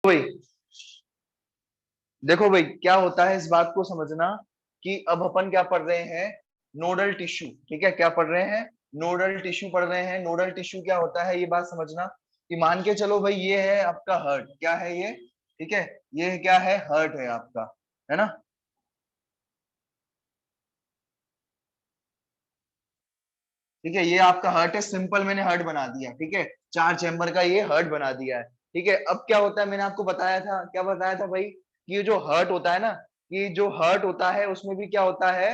भाई देखो भाई, क्या होता है इस बात को समझना कि अब अपन क्या पढ़ रहे हैं, नोडल टिश्यू। ठीक है, क्या पढ़ रहे हैं, नोडल टिश्यू पढ़ रहे हैं। नोडल टिश्यू क्या होता है ये बात समझना कि मान के चलो भाई, ये है आपका हर्ट। क्या है ये? ठीक है, ये क्या है, हर्ट है आपका, है ना। ठीक है, ये आपका हर्ट है, सिंपल मैंने हर्ट बना दिया। ठीक है, 4 चैम्बर का ये हर्ट बना दिया है। ठीक है, अब क्या होता है, मैंने आपको बताया था, क्या बताया था भाई, कि ये जो हर्ट होता है ना, ये जो हर्ट होता है उसमें भी क्या होता है,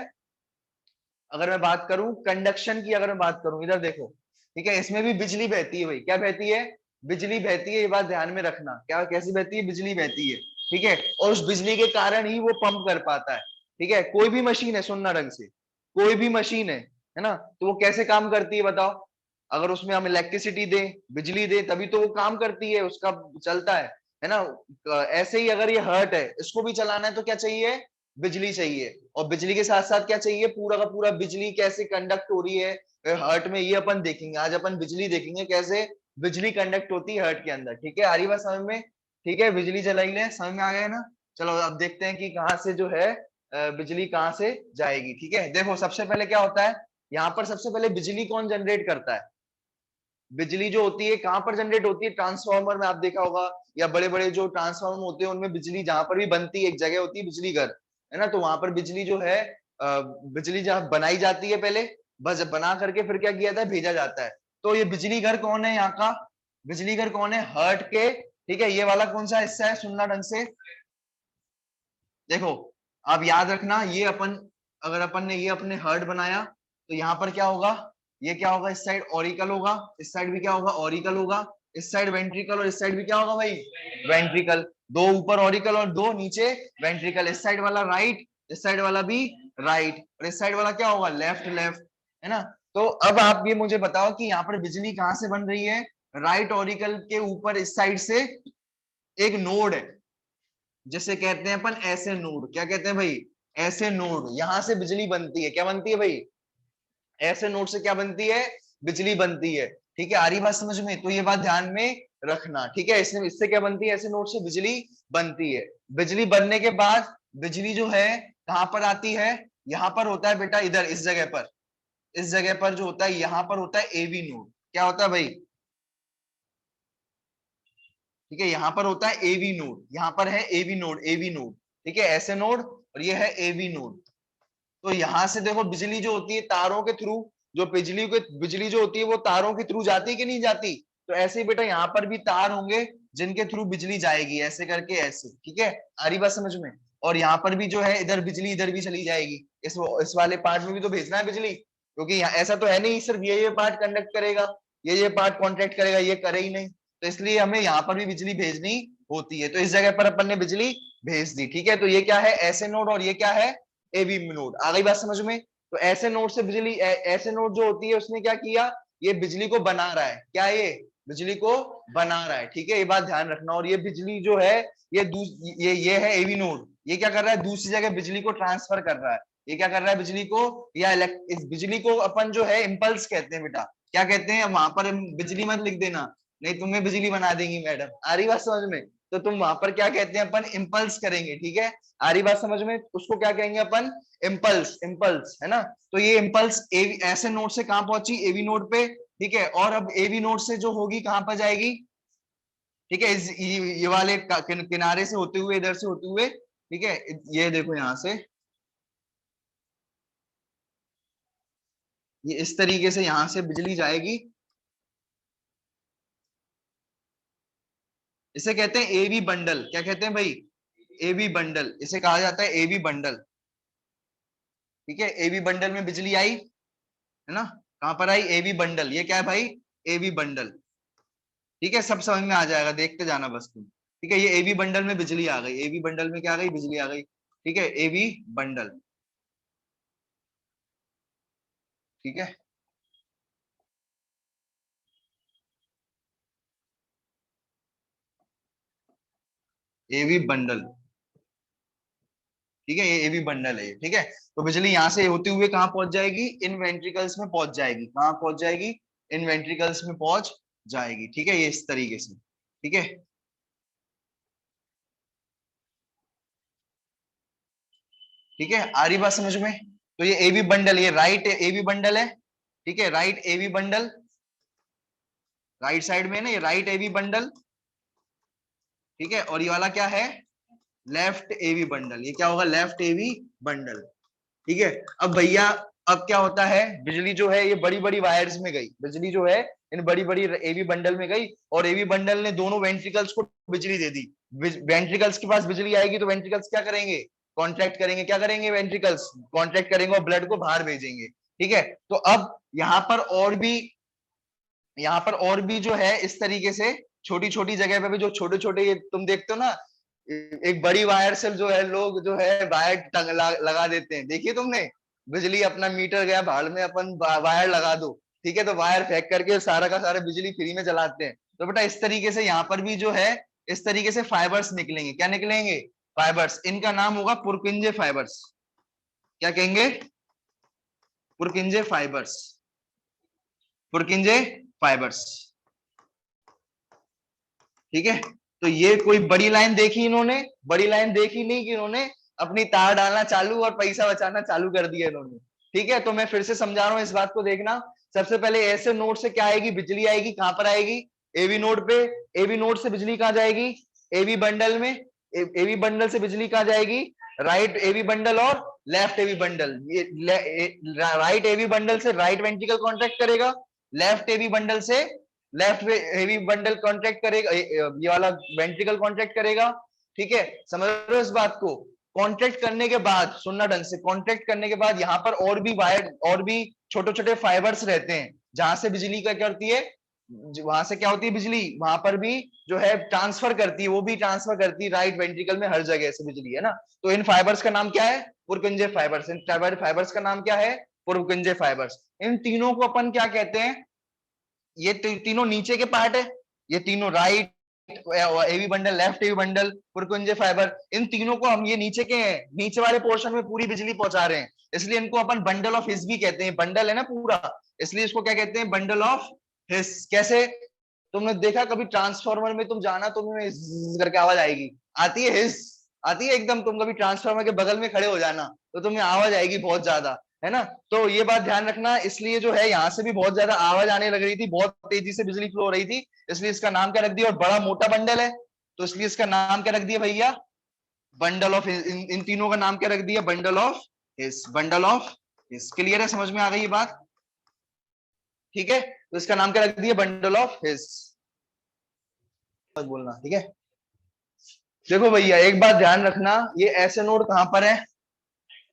अगर मैं बात करूं कंडक्शन की, अगर मैं बात करूं, इधर देखो। ठीक है, इसमें भी बिजली बहती है भाई। क्या बहती है? बिजली बहती है, ये बात ध्यान में रखना। क्या, कैसी बहती है? बिजली बहती है। ठीक है, और उस बिजली के कारण ही वो पंप कर पाता है। ठीक है, कोई भी मशीन है, सुनना ढंग से, कोई भी मशीन है ना, तो वो कैसे काम करती है बताओ। अगर उसमें हम इलेक्ट्रिसिटी दें, बिजली दें, तभी तो वो काम करती है, उसका चलता है ना। ऐसे ही अगर ये हर्ट है, इसको भी चलाना है तो क्या चाहिए? बिजली चाहिए। और बिजली के साथ साथ क्या चाहिए? पूरा का पूरा बिजली कैसे कंडक्ट हो रही है हर्ट में, ये अपन देखेंगे आज। अपन बिजली देखेंगे कैसे बिजली कंडक्ट होती है हर्ट के अंदर। ठीक है, आ रही बात समझ में? ठीक है, बिजली चलाई ले, समझ में आ गया ना। चलो अब देखते हैं कि कहाँ से जो है बिजली कहाँ से जाएगी। ठीक है, देखो सबसे पहले क्या होता है, यहाँ पर सबसे पहले बिजली कौन जनरेट करता है? बिजली जो होती है कहाँ पर जनरेट होती है? ट्रांसफार्मर में, आप देखा होगा, या बड़े बड़े जो ट्रांसफार्मर होते हैं उनमें बिजली जहां पर भी बनती है, एक जगह होती है बिजली घर, है ना। तो वहां पर बिजली जो है बिजली जहां बनाई जाती है पहले, बस बना करके फिर क्या किया जाता है, भेजा जाता है। तो ये बिजली घर कौन है यहाँ का? बिजली घर कौन है? हर्ट के। ठीक है, ये वाला कौन सा हिस्सा है, सुनना ढंग से। देखो, आप याद रखना, ये अपन, अगर अपन ने ये अपने हर्ट बनाया तो यहाँ पर क्या होगा, ये क्या होगा, इस साइड ऑरिकल होगा, इस साइड भी क्या होगा, ऑरिकल होगा, इस साइड वेंट्रिकल और इस साइड भी क्या होगा भाई, वेंट्रिकल। दो ऊपर ऑरिकल और दो नीचे वेंट्रिकल, इस साइड वाला राइट, इस साइड वाला भी राइट, और इस साइड वाला क्या होगा, लेफ्ट लेफ्ट, है ना। तो अब आप ये मुझे बताओ कि यहाँ पर बिजली कहाँ से बन रही है? राइट ऑरिकल के ऊपर इस साइड से एक नोड है, जिसे कहते हैं अपन ऐसे नोड। क्या कहते हैं भाई? ऐसे नोड, यहां से बिजली बनती है। क्या बनती है भाई? ऐसे नोड से क्या बनती है? बिजली बनती है। ठीक है, आ रही बात समझ में? तो ये बात ध्यान में रखना। ठीक है, इसमें इससे क्या बनती है, ऐसे नोड से बिजली बनती है। बिजली बनने के बाद बिजली जो है कहां पर आती है? यहां पर होता है बेटा, इधर इस जगह पर, इस जगह पर जो होता है, यहां पर होता है एवी नोड। क्या होता है भाई? ठीक है, यहाँ पर होता है एवी नोड, यहाँ पर है एवी नोड, एवी नोड। ठीक है, ऐसे नोड, और ये है एवी नोड। तो यहां से देखो, बिजली जो होती है तारों के थ्रू, जो बिजली जो होती है वो तारों के थ्रू जाती है कि नहीं जाती? तो ऐसे ही बेटा यहाँ पर भी तार होंगे जिनके थ्रू बिजली जाएगी, ऐसे करके ऐसे। ठीक है, आ रही बात समझ में? और यहाँ पर भी जो है, इधर बिजली इधर भी चली जाएगी, इस वाले पार्ट में भी तो भेजना है बिजली, क्योंकि यहाँ ऐसा तो है नहीं सिर्फ ये पार्ट कंडक्ट करेगा, ये पार्ट कॉन्ट्रैक्ट करेगा, ये करे ही नहीं। तो इसलिए हमें यहाँ पर भी बिजली भेजनी होती है। तो इस जगह पर अपन ने बिजली भेज दी। ठीक है, तो ये क्या है, ऐसे नोड, और ये क्या है, एवी नोड। आ गई बात समझ में? तो ऐसे नोड से बिजली, ऐसे नोड जो होती है उसने क्या किया, ये बिजली को बना रहा है। क्या ये बिजली को बना रहा है? ठीक है, ये बात ध्यान रखना। और ये बिजली जो है, ये है एवी नोड, ये क्या कर रहा है, दूसरी जगह बिजली को ट्रांसफर कर रहा है। ये क्या कर रहा है बिजली को, या इस बिजली को अपन जो है इम्पल्स कहते हैं बेटा। क्या कहते हैं, वहां पर बिजली मत लिख देना, नहीं तुम्हें बिजली बना देंगी मैडम। आ रही बात समझ में? तो तुम वहां पर क्या कहते हैं, अपन इम्पल्स करेंगे। ठीक है, आ रही बात समझ में? उसको क्या कहेंगे अपन, इम्पल्स, इम्पल्स, है ना। तो ये इम्पल्स ऐसे नोड से कहां पहुंची, एवी नोड पे। ठीक है, और अब एवी नोड से जो होगी कहां पर जाएगी? ठीक है, ये वाले किनारे से होते हुए, इधर से होते हुए। ठीक है, ये देखो यहां से, ये इस तरीके से यहां से बिजली जाएगी। इसे कहते हैं एवी बंडल। क्या कहते हैं भाई? एवी बंडल, इसे कहा जाता है एवी बंडल। ठीक है, एवी बंडल में बिजली आई, है ना। कहां पर आई, एवी बंडल। ये क्या है भाई, एवी बंडल। ठीक है, सब समझ में आ जाएगा, देखते जाना बस तुम। ठीक है, ये एवी बंडल में बिजली आ गई, एवी बंडल में क्या आ गई, बिजली आ गई। ठीक है, एवी बंडल। ठीक है, एवी बंडल। ठीक है, ये एवी बंडल है ये। ठीक है, तो बिजली यहां से होते हुए कहां पहुंच जाएगी, इन वेंट्रिकल्स में पहुंच जाएगी। कहां पहुंच जाएगी, इन वेंट्रिकल्स में पहुंच जाएगी। ठीक है, ये इस तरीके से। ठीक है, ठीक है, आ रही बात समझ में? तो ये एबी बंडल, ये राइट एबी बंडल है, ठीक है, right AB bundle, right side में ना ये राइट एबी बंडल, ठीक है, और ये वाला क्या है, लेफ्ट एवी बंडल। ये क्या होगा, लेफ्ट एवी बंडल, ठीक है। अब भैया अब क्या होता है, बिजली जो है ये बड़ी बड़ी वायर्स में गई, बिजली जो है इन बड़ी बड़ी एवी बंडल में गई, और एवी बंडल ने दोनों वेंट्रिकल्स को बिजली दे दी। वेंट्रिकल्स के पास बिजली आएगी तो वेंट्रिकल्स क्या करेंगे, कॉन्ट्रैक्ट करेंगे, क्या करेंगे, वेंट्रिकल्स कॉन्ट्रैक्ट करेंगे और ब्लड को बाहर भेजेंगे, ठीक है। तो अब यहाँ पर और भी जो है इस तरीके से छोटी छोटी जगह पे भी जो छोटे छोटे, ये तुम देखते हो ना, एक बड़ी वायर से जो है लोग जो है वायर लगा देते हैं, देखिए तुमने, बिजली अपना मीटर गया भाड़ में, अपन वायर लगा दो, ठीक है, तो वायर फेंक करके सारा का सारा बिजली फ्री में चलाते हैं। तो बेटा इस तरीके से यहाँ पर भी जो है इस तरीके से फाइबर्स निकलेंगे, क्या निकलेंगे, फाइबर्स, इनका नाम होगा पुरकिंजे फाइबर्स। क्या कहेंगे, पुरकिंजे फाइबर्स, पुरकिंजे फाइबर्स, ठीक है। तो ये कोई बड़ी लाइन देखी इन्होंने, बड़ी लाइन देखी नहीं कि इन्होंने अपनी तार डालना चालू और पैसा बचाना चालू कर दिया इन्होंने, ठीक है। तो मैं फिर से समझा रहा हूं, इस बात को देखना। सबसे पहले ऐसे नोड से क्या आएगी, बिजली आएगी, कहां पर आएगी, एवी नोड पे। एवी नोड से बिजली कहां जाएगी, एवी बंडल में। एवी बंडल से बिजली कहां जाएगी, राइट एवी बंडल और लेफ्ट एवी बंडल। ये राइट एवी बंडल से राइट वेंट्रिकल कॉन्ट्रैक्ट करेगा, लेफ्ट एवी बंडल से लेफ्ट हेवी बंडल कॉन्ट्रैक्ट करेगा, ये वाला वेंट्रिकल कॉन्ट्रैक्ट करेगा, ठीक है। समझ रहे हो इस बात को? कॉन्ट्रैक्ट करने के बाद, सुनना ढंग से, कॉन्ट्रैक्ट करने के बाद यहाँ पर और भी वायर, और भी छोटे छोटे फाइबर्स रहते हैं, जहां से बिजली क्या करती है, वहां से क्या होती है बिजली, वहां पर भी जो है ट्रांसफर करती है, वो भी ट्रांसफर करती है राइट वेंट्रिकल में, हर जगह से बिजली है ना। तो इन फाइबर्स का नाम क्या है, पुरकिंजे फाइबर्स। इन फाइबर्स का नाम क्या है, पुरकिंजे फाइबर्स। इन तीनों को अपन क्या कहते हैं, ये तीनों नीचे के पार्ट है, ये तीनों right AV bundle, left AV bundle, Purkinje fibre, इन तीनों को हम, ये नीचे के हैं, नीचे वाले पोर्शन में पूरी बिजली पहुंचा रहे हैं, इसलिए इनको अपन बंडल ऑफ हिस भी कहते हैं। बंडल है ना पूरा, इसलिए इसको क्या कहते हैं, बंडल ऑफ हिस। कैसे, तुमने देखा कभी ट्रांसफार्मर में तुम जाना, तुम्हें करके आवाज आएगी, आती है हिस, आती है एकदम, तुम कभी ट्रांसफार्मर के बगल में खड़े हो जाना तो तुम्हें आवाज आएगी बहुत ज्यादा, है ना। तो ये बात ध्यान रखना, इसलिए जो है यहाँ से भी बहुत ज्यादा आवाज आने लग रही थी, बहुत तेजी से बिजली फ्लो हो रही थी, इसलिए इसका नाम क्या रख दिया, और बड़ा मोटा बंडल है तो इसलिए इसका नाम क्या रख दिया भैया, बंडल ऑफ, इन तीनों का नाम क्या रख दिया, bundle of his, bundle of his. Clear है, समझ में आ गई ये बात, ठीक है। तो इसका नाम क्या रख दिया, बंडल ऑफ हिस, बोलना, ठीक है। देखो भैया एक बात ध्यान रखना, ये ऐसे नोड कहां पर है,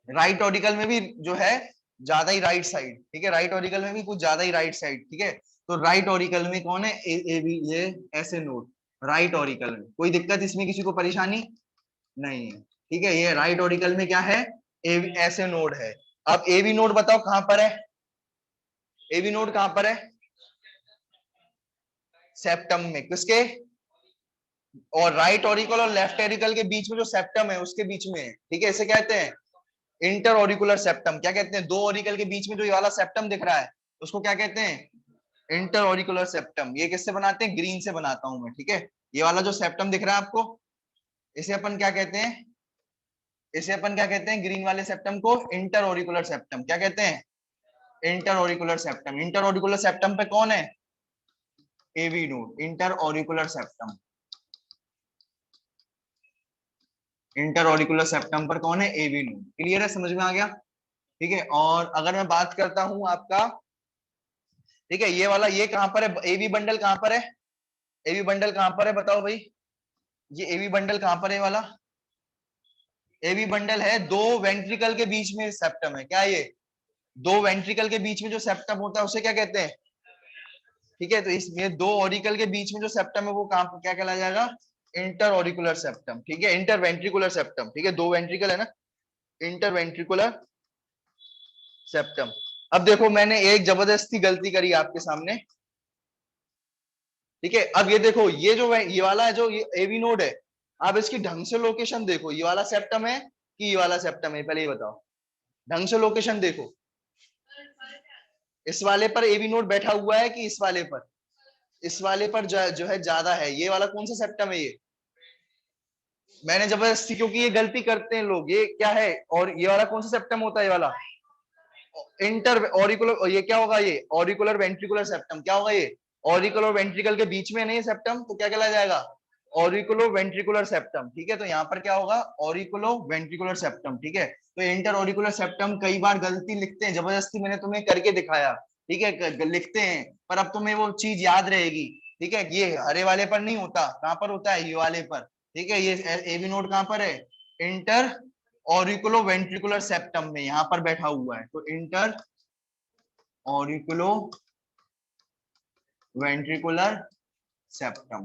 राइट ऑर्टिकल में भी जो है ज्यादा ही राइट साइड, ठीक है, राइट ऑर्टिकल में भी कुछ ज्यादा ही राइट साइड, ठीक है। तो राइट ऑर्टिकल में कौन है, ए बी, ये ऐसे नोड राइट ऑर्टिकल में, कोई दिक्कत इसमें, किसी को परेशानी नहीं है, ठीक है। ये राइट ऑर्टिकल में क्या है, ऐसे नोड है। अब ए बी नोड बताओ कहां पर है, ए बी नोड कहां पर है, सेप्टम में, किसके, और राइट ऑरिकल और लेफ्ट ऑरिकल के बीच में जो सेप्टम है उसके बीच में है, ठीक है। इसे कहते हैं इंटर ऑरिकुलर सेप्टम। क्या कहते हैं, दो ऑरिकल के बीच में जो ये वाला सेप्टम दिख रहा है उसको क्या कहते हैं, इंटर ऑरिकुलर सेप्टम। ये किससे बनाते हैं, ग्रीन से बनाता हूं मैं, ठीक है। ये वाला जो सेप्टम दिख रहा है आपको, इसे अपन क्या कहते हैं, इसे अपन क्या कहते हैं, ग्रीन वाले सेप्टम को इंटर ऑरिकुलर सेप्टम। क्या कहते हैं, inter auricular septum. Inter auricular septum पे कौन है, AV node, inter auricular septum, inter auricular septum पर कौन है, एवी नोड। क्लियर है, समझ में आ गया, ठीक है। और अगर मैं बात करता हूं आपका, ठीक है, ये वाला, ये कहां पर है, एवी बंडल कहां पर है, एवी बंडल कहां पर है बताओ भाई, ये एवी बंडल कहां पर है वाला, एवी बंडल है दो वेंट्रिकल के बीच में सेप्टम है, क्या ये, दो वेंट्रिकल के बीच में जो सेप्टम होता है उसे क्या कहते हैं, ठीक है। तो इसमें दो ऑरिकल के बीच में जो सेप्टम है वो कहां, क्या कहला जाएगा, इंटर ऑरिकुलर सेप्टम, ठीक है, इंटर वेंट्रिकुलर सेप्टम, ठीक है, दो वेंट्रिकल है ना, इंटर वेंट्रिकुलर सेप्टम। अब देखो मैंने एक जबरदस्ती गलती करी आपके सामने, ठीक है। अब ये देखो, ये जो ये वाला है, जो ये एवी नोड है, आप इसकी ढंग से लोकेशन देखो, ये वाला सेप्टम है कि ये वाला सेप्टम है, पहले ये बताओ, ढंग से लोकेशन देखो, इस वाले पर एवी नोड बैठा हुआ है कि इस वाले पर, इस वाले पर जो है ज्यादा है, ये वाला कौन सा सेप्टम है, ये मैंने जबरदस्ती, क्योंकि ये गलती करते हैं लोग, ये क्या है, और ये वाला कौन सा सेप्टम होता है, ये वाला इंटर ऑरिकुलर, ये क्या होगा, ये ऑरिकुलर वेंट्रिकुलर सेप्टम, क्या होगा ये, ऑरिकुलर और वेंट्रिकल के बीच में नहीं सेप्टम, तो क्या कहलाया जाएगा, ऑरिकुलो वेंट्रिकुलर सेप्टम। ठीक है, तो यहाँ पर क्या होगा, ऑरिकुलो वेंट्रिकुलर सेप्टम। ठीक है, तो इंटर ऑरिकुलर सेप्टम कई बार गलती लिखते हैं, जबरदस्ती मैंने तुम्हें करके दिखाया, ठीक है, लिखते हैं, पर अब तुम्हें वो चीज याद रहेगी। ठीक है, ये हरे वाले पर नहीं होता, कहां पर होता है, ये वाले पर। ठीक है, ये एबी नोड कहां पर है, इंटर ऑरिकुलो वेंट्रिकुलर सेप्टम में, यहां पर बैठा हुआ है, तो इंटर ऑरिकुलो वेंट्रिकुलर सेप्टम।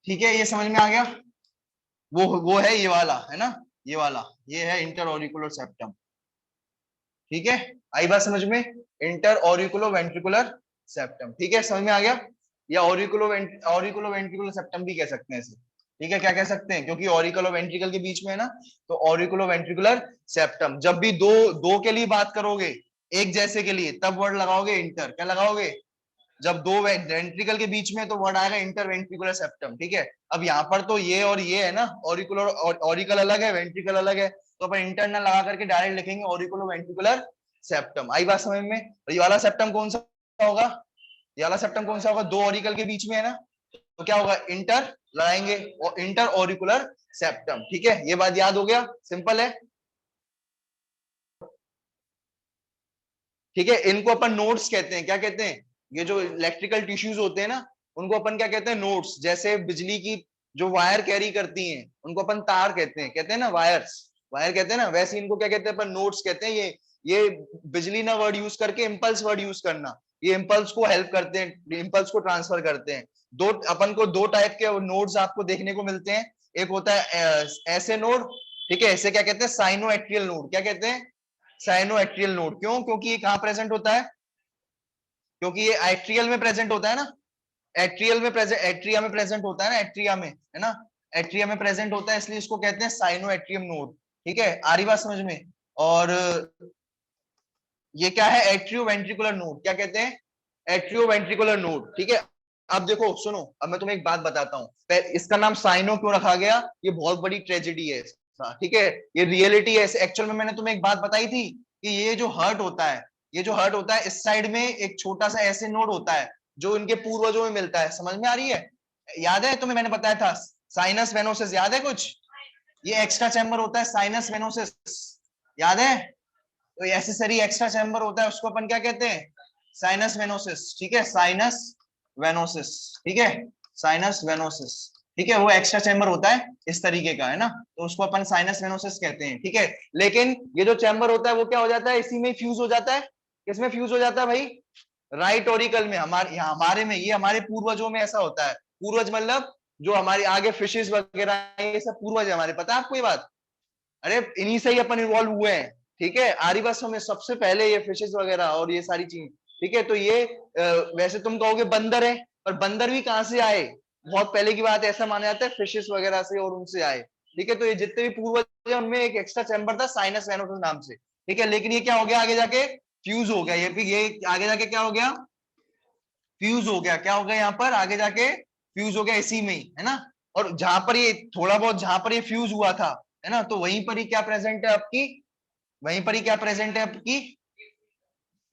ठीक है, ये समझ में आ गया, वो है ये वाला, है ना, ये वाला, ये है इंटर ऑरिकुलर सेप्टम। ठीक है, आई बात समझ में, इंटर ऑरिकुलो वेंट्रिकुलर सेप्टम। ठीक है, समझ में आ गया, या ऑरिकुलो वेंट्रिकुलर सेप्टम भी कह सकते हैं इसे। ठीक है, क्या कह सकते हैं, क्योंकि ऑरिकल और वेंट्रिकल के बीच में है ना, तो ऑरिकुलो वेंट्रिकुलर सेप्टम। जब भी दो दो के लिए बात करोगे, एक जैसे के लिए, तब वर्ड लगाओगे इंटर, क्या लगाओगे, जब दो वेंट्रिकल के बीच में, तो वर्ड आएगा इंटरवेंट्रिकुलर सेप्टम। ठीक है, अब यहाँ पर तो ये और ये है ना, ऑरिकुलर, ऑरिकल अलग है, वेंट्रिकल अलग है, तो अपन इंटरनल लगा करके डायरेक्ट लिखेंगे ऑरिकुलो वेंट्रिकुलर सेप्टम। आई बात समझ में, ये वाला सेप्टम कौन सा होगा, ये वाला सेप्टम कौन सा होगा, दो ऑरिकल के बीच में है ना, तो क्या होगा, इंटर लगाएंगे, और इंटर ऑरिकुलर सेप्टम। ठीक है, ये बात याद हो गया, सिंपल है। ठीक है, इनको अपन नोड्स कहते हैं, क्या कहते हैं, ये जो इलेक्ट्रिकल टिश्यूज होते हैं ना, उनको अपन क्या कहते हैं, नोड्स। जैसे बिजली की जो वायर कैरी करती हैं, उनको अपन तार कहते हैं ना, वायर्स, वायर कहते हैं ना, वैसे इनको क्या कहते हैं, अपन नोड्स कहते हैं। ये बिजली ना वर्ड यूज करके इम्पल्स वर्ड यूज करना, ये इम्पल्स को हेल्प करते हैं, इम्पल्स को ट्रांसफर करते हैं। दो, अपन को दो टाइप के नोड्स आपको देखने को मिलते हैं, एक होता है ऐसे नोड, ठीक है, ऐसे क्या कहते हैं, साइनो एक्ट्रियल नोड, क्या कहते हैं, साइनो एक्ट्रियल नोड। क्यों, क्योंकि ये कहां प्रेजेंट होता है, क्योंकि ये एट्रियल में प्रेजेंट होता है ना, एट्रियल में प्रेजेंट, एट्रिया में प्रेजेंट होता है ना, एट्रिया में, है ना, एट्रिया में प्रेजेंट होता है, इसलिए इसको कहते हैं साइनो एट्रियम नोड। ठीक है, आ रही बात समझ में। और ये क्या है, एट्रियो वेंट्रिकुलर नोड, क्या कहते हैं, एट्रियो वेंट्रिकुलर नोड। ठीक है, अब देखो सुनो, अब मैं तुम्हें एक बात बताता हूँ, इसका नाम साइनो क्यों रखा गया, ये बहुत बड़ी ट्रेजेडी है इसका। ठीक है, ये रियलिटी है, एक्चुअल में मैंने तुम्हें एक बात बताई थी कि ये जो हर्ट होता है, ये जो हर्ट होता है, इस साइड में एक छोटा सा ऐसे नोड होता है, जो इनके पूर्वजों में मिलता है, समझ में आ रही है, याद है तुम्हें, मैंने बताया था साइनस वेनोसिस, याद है कुछ, ये एक्स्ट्रा चैम्बर होता है साइनस वेनोसिस, याद है, तो एसेसरी एक्स्ट्रा चैम्बर होता है, उसको अपन क्या कहते हैं, साइनस वेनोसिस। ठीक है, साइनस वेनोसिस, ठीक है, साइनस वेनोसिस। ठीक है, वो एक्स्ट्रा चैम्बर होता है इस तरीके का, है ना, तो उसको अपन साइनस वेनोसिस कहते हैं। ठीक है, लेकिन ये जो चैम्बर होता है वो क्या हो जाता है, इसी में फ्यूज हो जाता है, किसमें फ्यूज हो जाता है भाई, राइट ऑरिकल में, हमारे में, ये हमारे पूर्वजों में ऐसा होता है। पूर्वज मतलब जो हमारे आगे फिशेस वगैरह, ये सब पूर्वज है हमारे, पता है आपको ये बात, अरे इन्हीं से ही अपन इन्वॉल्व हुए हैं। ठीक है, आदिवासियों में सबसे पहले ये फिशेस वगैरह और ये सारी चीज। ठीक है, तो ये वैसे तुम कहोगे बंदर है, पर बंदर भी कहां से आए, बहुत पहले की बात है, ऐसा माना जाता है फिशेस वगैरह से और उनसे आए। ठीक है, तो ये जितने भी पूर्वज हैं उनमें एक एक्स्ट्रा चैम्बर था साइनस वेनोसिस नाम से। ठीक है, लेकिन ये क्या हो गया आगे जाके, फ्यूज हो गया, ये आगे जाके क्या हो गया, फ्यूज हो गया, क्या हो गया यहाँ पर आगे जाके, फ्यूज हो गया इसी में ही, है ना। और जहां पर ये थोड़ा बहुत, जहां पर ये फ्यूज हुआ था, है ना, तो वहीं पर ही क्या प्रेजेंट है आपकी, वहीं पर ही क्या प्रेजेंट है आपकी,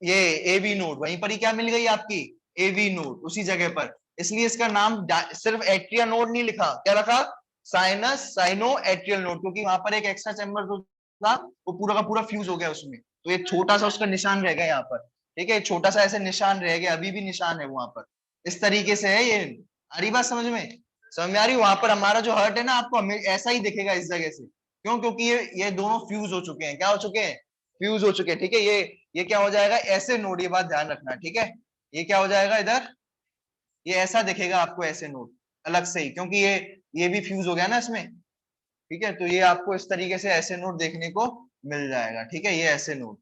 ये एवी नोड, वहीं पर ही क्या मिल गई आपकी, एवी नोड, उसी जगह पर। इसलिए इसका नाम सिर्फ एट्रिया नोड नहीं लिखा, क्या रखा, साइनस साइनो एट्रियल नोड, क्योंकि वहां पर एक एक्स्ट्रा चैम्बर जो था वो पूरा का पूरा फ्यूज हो गया उसमें, तो एक छोटा सा उसका निशान रह गया यहाँ पर। ठीक है, छोटा सा ऐसे निशान रह गया, अभी भी निशान है वहां पर, इस तरीके से है ये। आ रही बात समझ में, समझ में आ रही, वहां पर हमारा जो हर्ट है ना, आपको ऐसा ही दिखेगा इस जगह से, क्यों, क्योंकि ये दोनों फ्यूज हो चुके हैं, क्या हो चुके हैं, फ्यूज हो चुके हैं। ठीक है, ये क्या हो जाएगा, ऐसे नोड, ये बात ध्यान रखना, ठीक है, ये क्या हो जाएगा इधर, ये ऐसा दिखेगा आपको ऐसे नोड, अलग से ही, क्योंकि ये भी फ्यूज हो गया ना इसमें। ठीक है, तो ये आपको इस तरीके से ऐसे नोड देखने को मिल जाएगा। ठीक है, ये ऐसे नोड,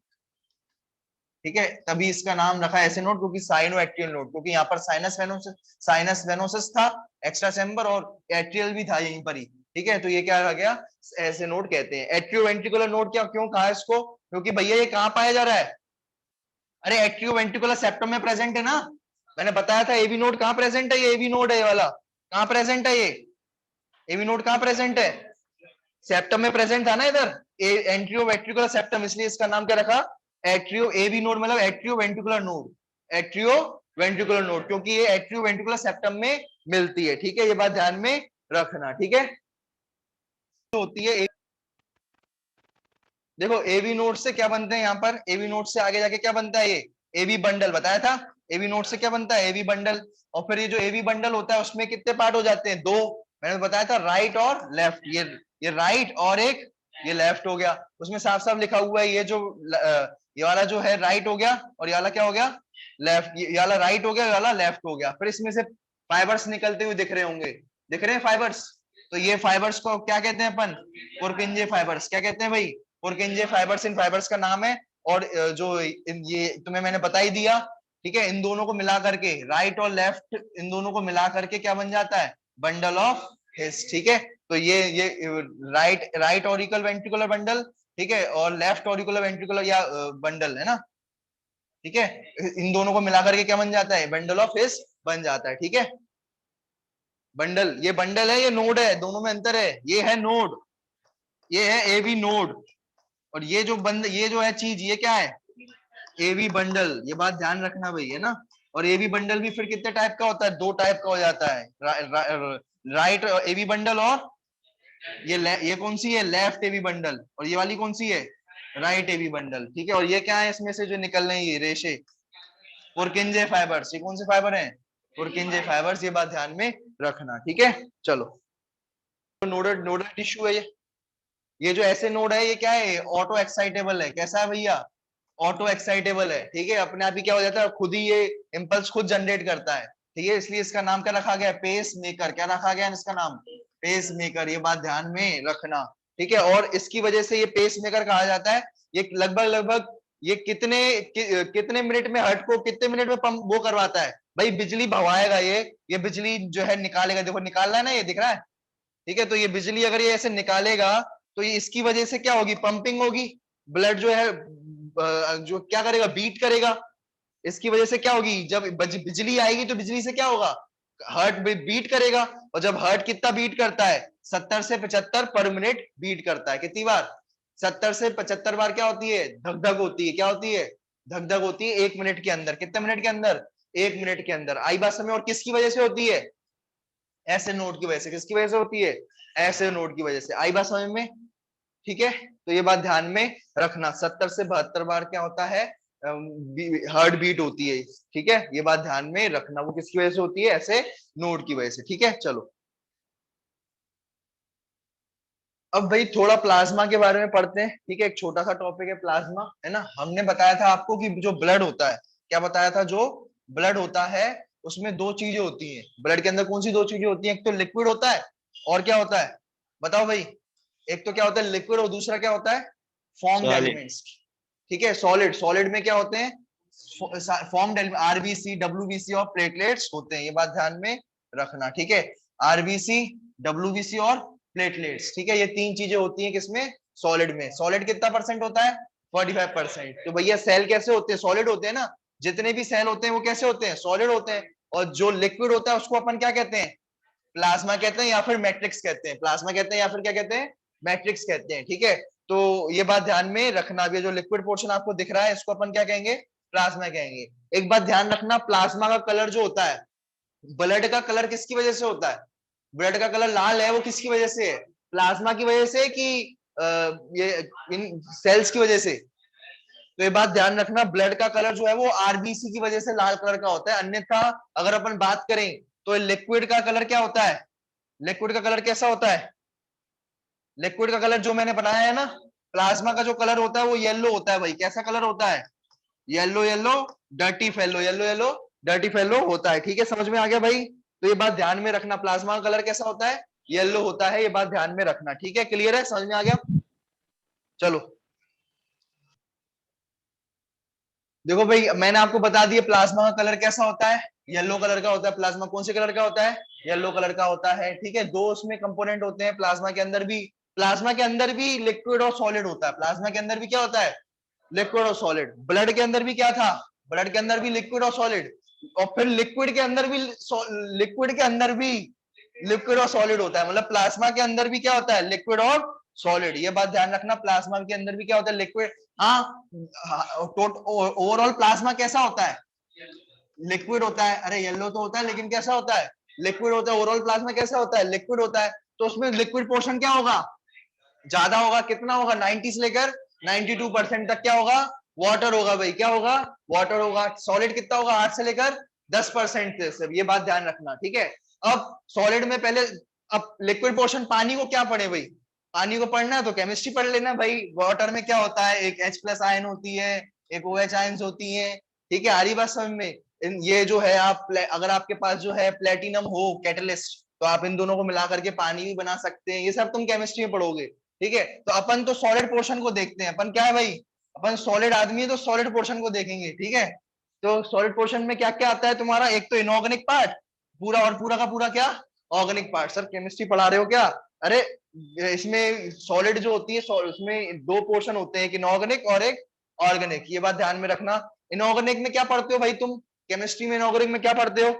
ठीक है, तभी इसका नाम रखा है ऐसे नोड, क्योंकि साइनो एक्ट्रियल नोड, क्योंकि यहाँ पर साइनस वेनोसिस था, एक्स्ट्रा चैम्बर, और एट्रियल भी था यहीं पर ही। ठीक है, तो ये क्या रह गया, ऐसे नोड कहते हैं। एट्रियो वेंट्रिकुलर नोड क्या क्यों कहा इसको, क्योंकि भैया ये कहाँ पाया जा रहा है, अरे एट्रियो वेंट्रिकुलर सेप्टम में प्रेजेंट है ना, मैंने बताया था एवी नोड कहाँ प्रेजेंट है, ये एवी नोड है ये वाला, कहाँ प्रेजेंट है ये एवी नोड, कहाँ प्रेजेंट है? सेप्टम में प्रेजेंट था ना इधर, एंट्रियो वेंट्रिकुलर सेप्टम, इसलिए इसका नाम क्या रखा? एट्रियो एवी नोड, मतलब atrio ventricular node, atrio ventricular node, क्योंकि ये एट्रियो वेंट्रिकुलर सेप्टम में मिलती है। ठीक है, ये बात ध्यान में रखना। ठीक है, तो होती है देखो एवी नोड से क्या बनते हैं यहाँ पर, एवी नोड से आगे जाके क्या बनता है? ये एवी बंडल बताया था। एवी नोड से क्या बनता है? AV bundle. और फिर ये जो एवी बंडल होता है उसमें कितने पार्ट हो जाते हैं? दो। मैंने बताया था राइट और लेफ्ट, ये राइट और एक ये लेफ्ट हो गया। उसमें साफ साफ लिखा हुआ है, ये जो ये वाला जो है राइट हो गया, और ये वाला क्या हो गया? लेफ्ट। ये वाला राइट हो गया, ये वाला लेफ्ट हो गया। फिर इसमें से फाइबर्स निकलते हुए दिख रहे होंगे, दिख रहे हैं फाइबर्स? तो ये फाइबर्स को क्या कहते हैं अपन? पुरकिंजे फाइबर्स। क्या कहते हैं भाई? पुरकिंजे फाइबर्स। इन फाइबर्स का नाम है। और जो ये तुम्हें मैंने बता ही दिया। ठीक है, इन दोनों को मिला करके, राइट और लेफ्ट, इन दोनों को मिला करके क्या बन जाता है? Bundle of his. ठीक है, तो ये राइट ऑरिकल वेंट्रिकुलर बंडल, ठीक है, और लेफ्ट ऑरिकुलर वेंट्रिकुलर या बंडल है ना। ठीक है, इन दोनों को मिलाकर के क्या बन जाता है? बंडल ऑफ हिस बन जाता है। ठीक है, बंडल, ये बंडल है, ये नोड है, दोनों में अंतर है। ये है नोड, ये है एवी नोड, और ये जो ये जो है चीज, ये क्या है? AV bundle. ये बात ध्यान रखना भाई, है ना। और एवी बंडल भी फिर कितने टाइप का होता है? दो टाइप का हो जाता है, राइट एवी बंडल, और ये कौन सी है? Left AV bundle. और ये वाली कौन सी है? Right AV bundle. ठीक है, और ये क्या है इसमें से जो निकल रही है रेशे? पुरकिंजे फाइबर्स। ये कौन से फाइबर हैं? पुरकिंजे फाइबर्स। ये बात ध्यान में रखना। ठीक है, चलो। नोडल नोडल टिश्यू है ये जो ऐसे नोड है, ये क्या है? ऑटो एक्साइटेबल है। कैसा है भैया? ऑटो एक्साइटेबल है। ठीक है, अपने आप ही क्या हो जाता है? खुद ही ये इंपल्स खुद जनरेट करता है। ठीक है, इसलिए इसका नाम क्या रखा गया? Pacemaker. क्या रखा गया इसका नाम? Pacemaker. ये बात ध्यान में रखना। ठीक है, और इसकी वजह से ये पेस मेकर कहा जाता है। ये लगभग लगभग ये कितने मिनट में हार्ट को कितने मिनट में पंप वो करवाता है भाई? बिजली भवाएगा ये बिजली जो है निकालेगा। देखो निकाल रहा है ना, ये दिख रहा है। ठीक है, तो ये बिजली अगर ये ऐसे निकालेगा, तो ये इसकी वजह से क्या होगी? पंपिंग होगी। ब्लड जो है जो क्या करेगा? बीट करेगा। इसकी वजह से क्या होगी? जब बिजली आएगी तो बिजली से क्या होगा? हार्ट बीट करेगा। और जब हार्ट कितना बीट करता है? 70 से 75 पर मिनट बीट करता है। कितनी बार? 70 से 75 बार क्या होती है? धक धक होती है। क्या होती है? धक धक होती है, 1 मिनट के अंदर। कितने मिनट के अंदर? 1 मिनट के अंदर। आई बात समझ? और किसकी वजह से होती है? ऐसे नोड की वजह से। किसकी वजह से होती है? ऐसे नोड की वजह से। आई बात समझ में? ठीक है, तो ये बात ध्यान में रखना। 70 से 72 बार क्या होता है? हार्ट बीट होती है। ठीक है, ये बात ध्यान में रखना। वो किसकी वजह से होती है? ऐसे नोड की वजह से। ठीक है, चलो। अब भाई थोड़ा प्लाज्मा के बारे में पढ़ते हैं। ठीक है, एक छोटा सा टॉपिक है प्लाज्मा, है ना। हमने बताया था आपको कि जो ब्लड होता है, क्या बताया था? जो ब्लड होता है उसमें दो चीजें होती हैं। ब्लड के अंदर कौन सी दो चीजें होती हैं? एक तो लिक्विड होता है, और क्या होता है? बताओ भाई। एक तो क्या होता है? लिक्विड, और दूसरा क्या होता है? Formed solid. एलिमेंट्स। ठीक है, सॉलिड। सॉलिड में क्या होते हैं? फॉर्म्ड एलिमेंट, आरबीसी, डब्ल्यूबीसी और प्लेटलेट्स होते हैं। ये बात ध्यान में रखना। ठीक है, आरबीसी, डब्ल्यूबीसी और प्लेटलेट्स। ठीक है, ये तीन चीजें होती हैं किसमें? सॉलिड में। सॉलिड कितना परसेंट होता है? 45%। तो भैया सेल कैसे होते हैं? सॉलिड होते हैं ना। जितने भी सेल होते हैं वो कैसे होते हैं? सॉलिड होते हैं। और जो लिक्विड होता है उसको अपन क्या कहते हैं? प्लाज्मा कहते हैं, या फिर मैट्रिक्स कहते हैं। प्लाज्मा कहते हैं या फिर क्या कहते हैं? मैट्रिक्स कहते हैं। ठीक है, तो ये बात ध्यान में रखना। ये जो लिक्विड पोर्शन आपको दिख रहा है, इसको अपन क्या कहेंगे? प्लाज्मा कहेंगे। एक बात ध्यान रखना, प्लाज्मा का कलर जो होता है, ब्लड का कलर किसकी वजह से होता है? ब्लड का कलर लाल है, वो किसकी वजह से है? प्लाज्मा की वजह से कि ये इन सेल्स की वजह से? तो ये बात ध्यान रखना, ब्लड का कलर जो है वो आरबीसी की वजह से लाल कलर का होता है। अन्यथा अगर अपन बात करें तो लिक्विड का कलर क्या होता है? लिक्विड का कलर कैसा होता है? लिक्विड का कलर जो मैंने बनाया है ना, प्लाज्मा का जो कलर होता है वो येलो होता है भाई। कैसा कलर होता है? Yellow yellow, dirty fellow, yellow yellow dirty fellow होता है। ठीक है, समझ में आ गया भाई? तो ये बात ध्यान में रखना, प्लाज्मा का कलर कैसा होता है? येलो होता है। ये बात ध्यान में रखना। ठीक है, क्लियर है? समझ में आ गया? चलो देखो भाई, मैंने आपको बता दिया प्लाज्मा का कलर कैसा होता है? येलो कलर का होता है। प्लाज्मा कौन से कलर का होता है? येलो कलर का होता है। ठीक है, दो उसमें कंपोनेंट होते हैं प्लाज्मा के अंदर भी। प्लाज्मा के अंदर भी लिक्विड और सॉलिड होता है। प्लाज्मा के अंदर भी क्या होता है? लिक्विड और सॉलिड। ब्लड के अंदर भी क्या था? ब्लड के अंदर भी लिक्विड और सॉलिड। और फिर लिक्विड के अंदर भी लिक्विड और सॉलिड होता है, मतलब प्लाज्मा के अंदर भी क्या होता है, लिक्विड और सॉलिड। ये बात ध्यान रखना, प्लाज्मा के अंदर भी क्या होता है, लिक्विड। हाँ, ओवरऑल प्लाज्मा कैसा होता है, लिक्विड होता है। अरे येलो तो होता है लेकिन कैसा होता है, लिक्विड होता है। ओवरऑल प्लाज्मा कैसा होता है, लिक्विड होता है। तो उसमें लिक्विड पोर्शन क्या होगा, ज्यादा होगा। कितना होगा, 90 से लेकर 92% तक क्या होगा, वाटर होगा भाई। क्या होगा, वाटर होगा। सॉलिड कितना होगा, 8 से लेकर 10% सिर्फ। ये बात ध्यान रखना, ठीक है। अब सॉलिड में पहले, अब लिक्विड पोर्शन पानी को क्या पढ़े भाई, पानी को पढ़ना है तो केमिस्ट्री पढ़ लेना भाई। वाटर में क्या होता है, एक H+ आयन होती है, एक OH आयन्स होती है, ठीक है। आ रही बात समझ में। ये जो है, आप अगर आपके पास जो है प्लेटिनम हो कैटलिस्ट, तो आप इन दोनों को मिला करके पानी भी बना सकते हैं। ये सब तुम केमिस्ट्री में पढ़ोगे, ठीक है। तो अपन तो सॉलिड पोर्शन को देखते हैं। अपन क्या है भाई, अपन सॉलिड आदमी है तो सॉलिड पोर्शन को देखेंगे, ठीक है। तो सॉलिड पोर्शन में क्या क्या आता है तुम्हारा, एक तो इनऑर्गेनिक पार्ट पूरा, और पूरा का पूरा क्या, ऑर्गेनिक पार्ट। सर केमिस्ट्री पढ़ा रहे हो क्या, अरे इसमें सॉलिड जो होती है, उसमें दो पोर्शन होते हैं, एक इनऑर्गेनिक और एक ऑर्गेनिक। ये बात ध्यान में रखना। इनऑर्गेनिक में क्या पढ़ते हो भाई तुम, केमिस्ट्री में इनऑर्गेनिक में क्या पढ़ते हो,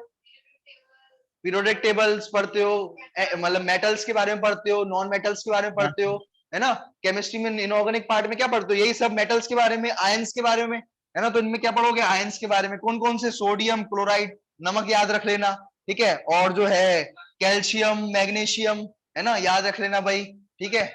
पीरियोडिक टेबल्स पढ़ते हो, मतलब मेटल्स के बारे में पढ़ते हो, नॉन मेटल्स के बारे में पढ़ते हो, है ना। केमिस्ट्री में इनऑर्गेनिक पार्ट में क्या पढ़ते हो, यही सब मेटल्स के बारे में, आयंस के बारे में, है ना। तो इनमें क्या पढ़ोगे, आयंस के बारे में, कौन कौन से, सोडियम क्लोराइड, नमक याद रख लेना, ठीक है। और जो है कैल्शियम, मैग्नीशियम, है ना, याद रख लेना भाई, ठीक है।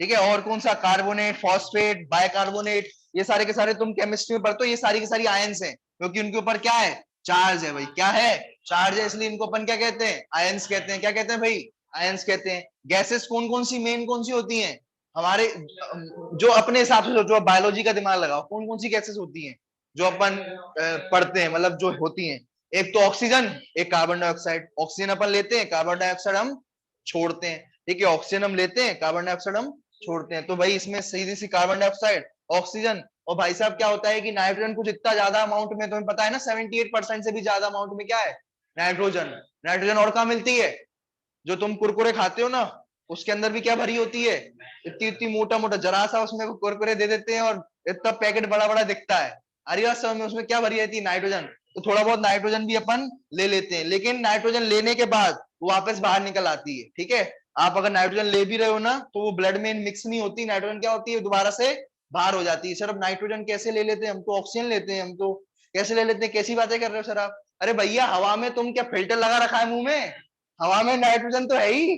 ठीक है, और कौन सा, कार्बोनेट, फॉस्फेट, बाइकार्बोनेट, ये सारे के सारे तुम केमिस्ट्री में पढ़ते हो। ये सारी की सारी आयंस हैं, क्योंकि उनके ऊपर क्या है, चार्ज है भाई। क्या है, चार्ज है, इसलिए इनको अपन क्या कहते हैं, आयंस कहते हैं। क्या कहते हैं भाई, आयंस कहते हैं। गैसेस कौन कौन सी, मेन कौन सी होती हैं हमारे, जो अपने हिसाब से सोचो, बायोलॉजी का दिमाग लगाओ, कौन कौन सी गैसेस होती हैं जो अपन पढ़ते हैं, मतलब जो होती हैं। एक तो ऑक्सीजन, एक कार्बन डाइऑक्साइड। ऑक्सीजन अपन लेते हैं, कार्बन डाइऑक्साइड हम छोड़ते हैं, ठीक है। ऑक्सीजन हम लेते हैं, कार्बन डाइऑक्साइड हम छोड़ते हैं। तो भाई इसमें सीधी सी कार्बन डाइऑक्साइड, ऑक्सीजन, और भाई साहब क्या होता है कि नाइट्रोजन कुछ इतना ज्यादा अमाउंट में, तुम्हें पता है ना, 78% से भी ज्यादा अमाउंट में क्या है, नाइट्रोजन। नाइट्रोजन और कहाँ मिलती है, जो तुम कुरकुरे खाते हो ना, उसके अंदर भी क्या भरी होती है, इतनी इतनी मोटा मोटा, जरा सा उसमें कुरकुरे दे देते हैं और इतना पैकेट बड़ा बड़ा दिखता है। अरे बात समझ में, उसमें क्या भरी रहती है, नाइट्रोजन। तो थोड़ा बहुत नाइट्रोजन भी अपन ले लेते हैं, लेकिन नाइट्रोजन लेने के बाद वो वापस बाहर निकल आती है, ठीक है। आप अगर नाइट्रोजन ले भी रहे हो ना, तो वो ब्लड में मिक्स नहीं होती। नाइट्रोजन क्या होती है, दोबारा से बाहर हो जाती है। सर अब नाइट्रोजन कैसे ले लेते हैं, हम तो ऑक्सीजन लेते हैं, हम तो कैसे ले लेते हैं, कैसी बातें कर रहे हो सर आप। अरे भैया हवा में तुम क्या फिल्टर लगा रखा है मुंह में, हवा में नाइट्रोजन तो है ही,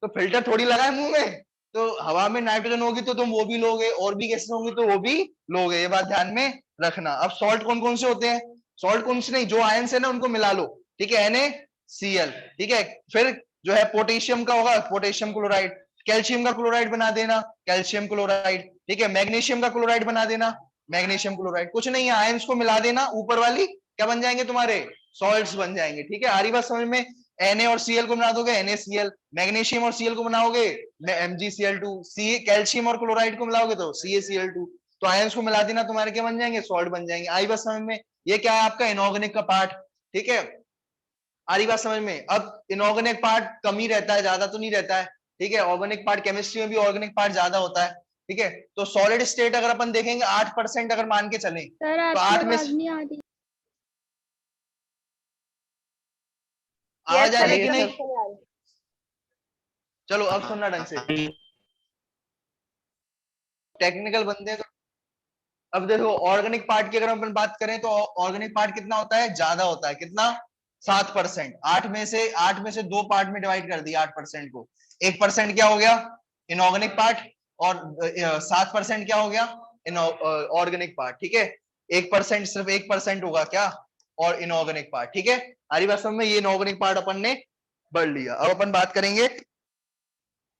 तो फिल्टर थोड़ी लगा है मुंह में। तो हवा में नाइट्रोजन होगी तो तुम वो भी लोगे, और भी गैसेस होंगी तो वो भी लोगे। ये बात ध्यान में रखना। अब सॉल्ट कौन कौन से होते हैं, सॉल्ट कौन से नहीं, जो आयंस है ना उनको मिला लो, ठीक है, NaCl, ठीक है। फिर जो है पोटेशियम का होगा, पोटेशियम क्लोराइड। कैल्शियम का क्लोराइड बना देना, कैल्शियम क्लोराइड, ठीक है। मैग्नीशियम का क्लोराइड बना देना, मैग्नीशियम क्लोराइड। कुछ नहीं है, आयंस को मिला देना, ऊपर वाली क्या बन जाएंगे तुम्हारे, सॉल्ट्स बन जाएंगे, ठीक है। आ रही बात समझ में। Na और Cl को बना दोगे NaCl, मैग्नीशियम और Cl को बनाओगे MgCl2, सी कैल्शियम और क्लोराइड को मिलाओगे तो CaCl2। तो आयंस को मिला देना, तुम्हारे क्या बन जाएंगे, सॉल्ट बन जाएंगे। आई बात समझ में। ये क्या है आपका इनऑर्गेनिक का पार्ट, ठीक है। आ रही बात समझ में। अब इनऑर्गेनिक पार्ट कम ही रहता है, ज्यादा तो नहीं रहता है, ठीक है। ऑर्गेनिक पार्ट, केमिस्ट्री में भी ऑर्गेनिक पार्ट ज्यादा होता है, ठीक है। तो सॉलिड स्टेट अगर अपन देखेंगे 8% अगर मान के चले, सर तो आपकी 8 में आवाज नहीं आ रही। आवाज आ रही है कि एकदम नहीं, अच्छे से आ रही है। चलो अब सुनना ढंग से, टेक्निकल बंदे तो। अब देखो ऑर्गेनिक पार्ट की अगर अपन बात करें, तो ऑर्गेनिक पार्ट कितना होता है, ज्यादा होता है। कितना, 7%। 8 में से 2 पार्ट में डिवाइड कर दिया 8% को। 1% क्या हो गया, इनऑर्गेनिक पार्ट, और 7% क्या हो गया, ऑर्गेनिक पार्ट, ठीक है। 1%, सिर्फ 1% होगा क्या, और इनऑर्गेनिक पार्ट, ठीक है। हमारी बात समझ में। ये इनऑर्गेनिक पार्ट अपन ने बढ़ लिया। अब अपन बात करेंगे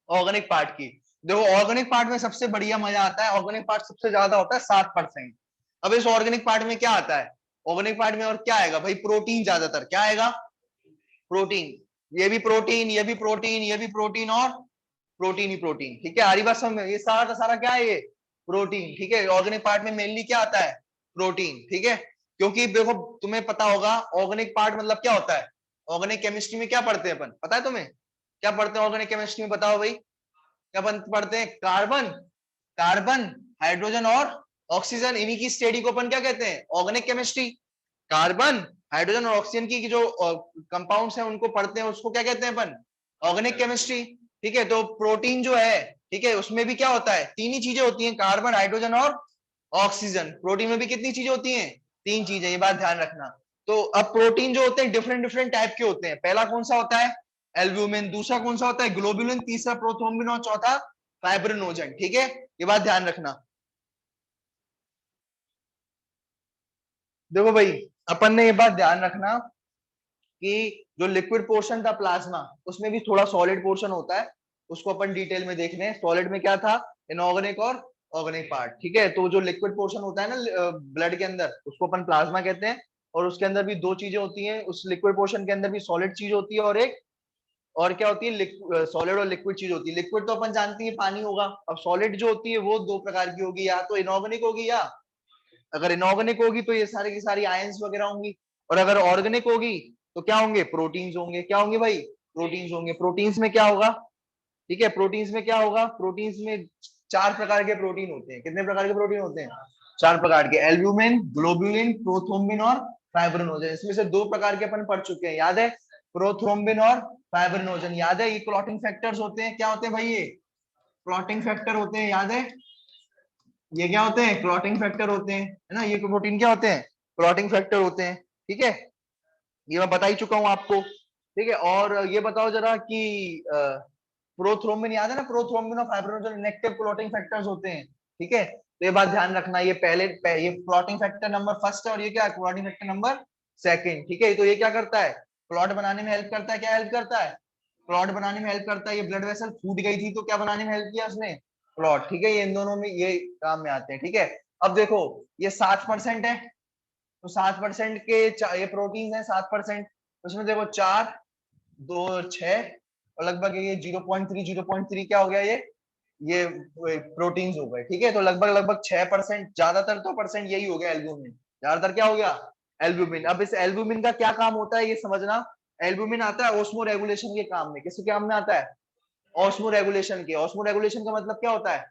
ऑर्गेनिक पार्ट की। देखो ऑर्गेनिक पार्ट में सबसे बढ़िया मजा आता है, ऑर्गेनिक पार्ट सबसे ज्यादा होता है 7%। अब इस ऑर्गेनिक पार्ट में क्या आता है, ऑर्गेनिक पार्ट में और क्या आएगा भाई, प्रोटीन ज्यादातर। क्या आएगा, प्रोटीन। ये भी प्रोटीन, ये भी प्रोटीन, ये भी प्रोटीन, और प्रोटीन ही प्रोटीन, ठीक है। हरी बात समझ में। ये सारा का सारा क्या है, ये प्रोटीन, ठीक है। ऑर्गेनिक पार्ट में मेनली क्या आता है, प्रोटीन, ठीक है। क्योंकि देखो तुम्हें पता होगा ऑर्गेनिक पार्ट मतलब क्या होता है, ऑर्गेनिक केमिस्ट्री में क्या पढ़ते हैं अपन, पता है तुम्हें, क्या पढ़ते हैं ऑर्गेनिक केमिस्ट्री में, बताओ भाई। क्या पढ़ते हैं, कार्बन, कार्बन, हाइड्रोजन और ऑक्सीजन, इन्हीं की स्टडी को अपन क्या कहते हैं, ऑर्गेनिक केमिस्ट्री। कार्बन, हाइड्रोजन और ऑक्सीजन की जो कंपाउंड्स हैं उनको पढ़ते हैं, उसको क्या कहते हैं अपन? Organic chemistry. ठीक है, तो प्रोटीन जो है, ठीक है, उसमें भी क्या होता है? तीन ही चीजें होती हैं, कार्बन, हाइड्रोजन और ऑक्सीजन। प्रोटीन में भी कितनी चीजें होती हैं? तीन चीजें, ये बात ध्यान रखना। तो अब प्रोटीन जो होते हैं डिफरेंट डिफरेंट टाइप के होते हैं। पहला कौन सा होता है? एल्ब्यूमिन। दूसरा कौन सा होता है? ग्लोबुलिन। तीसरा प्रोथ्रोम्बिन और चौथा फाइब्रिनोजन। ठीक है, ये बात ध्यान रखना। देखो भाई, अपन ने ये बात ध्यान रखना कि जो लिक्विड पोर्शन था प्लाज्मा, उसमें भी थोड़ा सॉलिड पोर्शन होता है, उसको अपन डिटेल में देख लें। सॉलिड में क्या था? इनऑर्गेनिक और ऑर्गेनिक पार्ट। ठीक है, तो जो लिक्विड पोर्शन होता है ना ब्लड के अंदर, उसको अपन प्लाज्मा कहते हैं। और उसके अंदर भी दो चीजें होती हैं, उस लिक्विड पोर्शन के अंदर भी सॉलिड चीज होती है और एक और क्या होती है? सॉलिड और लिक्विड चीज होती है। लिक्विड तो अपन जानते हैं पानी होगा। अब सॉलिड जो होती है वो दो प्रकार की होगी, या तो इनऑर्गेनिक होगी, या अगर इनऑर्गेनिक होगी तो ये सारी की सारी आयंस वगैरह होंगी, और अगर ऑर्गेनिक होगी तो क्या होंगे? प्रोटीन्स होंगे। क्या होंगे भाई? प्रोटीन्स होंगे। प्रोटीन्स में क्या होगा? ठीक है, प्रोटीन्स में क्या होगा? प्रोटीन्स में चार प्रकार के प्रोटीन होते हैं। कितने प्रकार के प्रोटीन होते हैं? चार प्रकार के, एल्ब्यूमिन, ग्लोबुलिन, प्रोथ्रोम्बिन और फाइब्रिनोजन। इसमें से दो प्रकार के अपन पढ़ चुके हैं, याद है? प्रोथ्रोम्बिन और फाइब्रिनोजन, याद है? ये क्लॉटिंग फैक्टर्स होते हैं। क्या होते हैं भाई? ये क्लॉटिंग फैक्टर होते हैं, याद है? ये क्या होते हैं? क्लॉटिंग फैक्टर होते हैं, है ना? ये प्रोटीन क्या होते हैं? क्लॉटिंग फैक्टर होते हैं। ठीक है, ये मैं बता ही चुका हूं आपको। ठीक है, और ये बताओ जरा कि प्रोथ्रोम्बिन, याद है ना? प्रोथ्रोम्बिन और फाइब्रिनोजन इनेक्टिव क्लॉटिंग फैक्टर्स होते हैं। ठीक है, तो ये बात ध्यान रखना। ये ये क्लॉटिंग फैक्टर नंबर फर्स्ट है, और ये क्या है? Clotting factor number second. ठीक है, तो ये क्या करता है? क्लॉट बनाने में हेल्प करता है। क्या हेल्प करता है? क्लॉट बनाने में हेल्प करता है। ये ब्लड वेसल फूट गई थी तो क्या बनाने में हेल्प किया उसने? क्लॉट। ठीक है, ये इन दोनों में ये काम में आते हैं। ठीक है, अब देखो, ये 7% है, तो 7% के ये प्रोटीन है 7%। उसमें देखो चार, दो, छह, और लगभग ये 0.3 क्या हो गया? ये प्रोटीन्स हो गए। ठीक है, तो लगभग लगभग 6%, ज्यादातर तो परसेंट यही हो गया एल्ब्यूमिन। ज्यादातर क्या हो गया? एल्ब्यूमिन। अब इस एल्ब्यूमिन का क्या काम होता है ये समझना। एल्ब्यूमिन आता है ऑस्मो रेगुलेशन के काम में। किसके काम में आता है? ऑस्मो रेगुलेशन के। ऑस्मो रेगुलेशन का मतलब क्या होता है?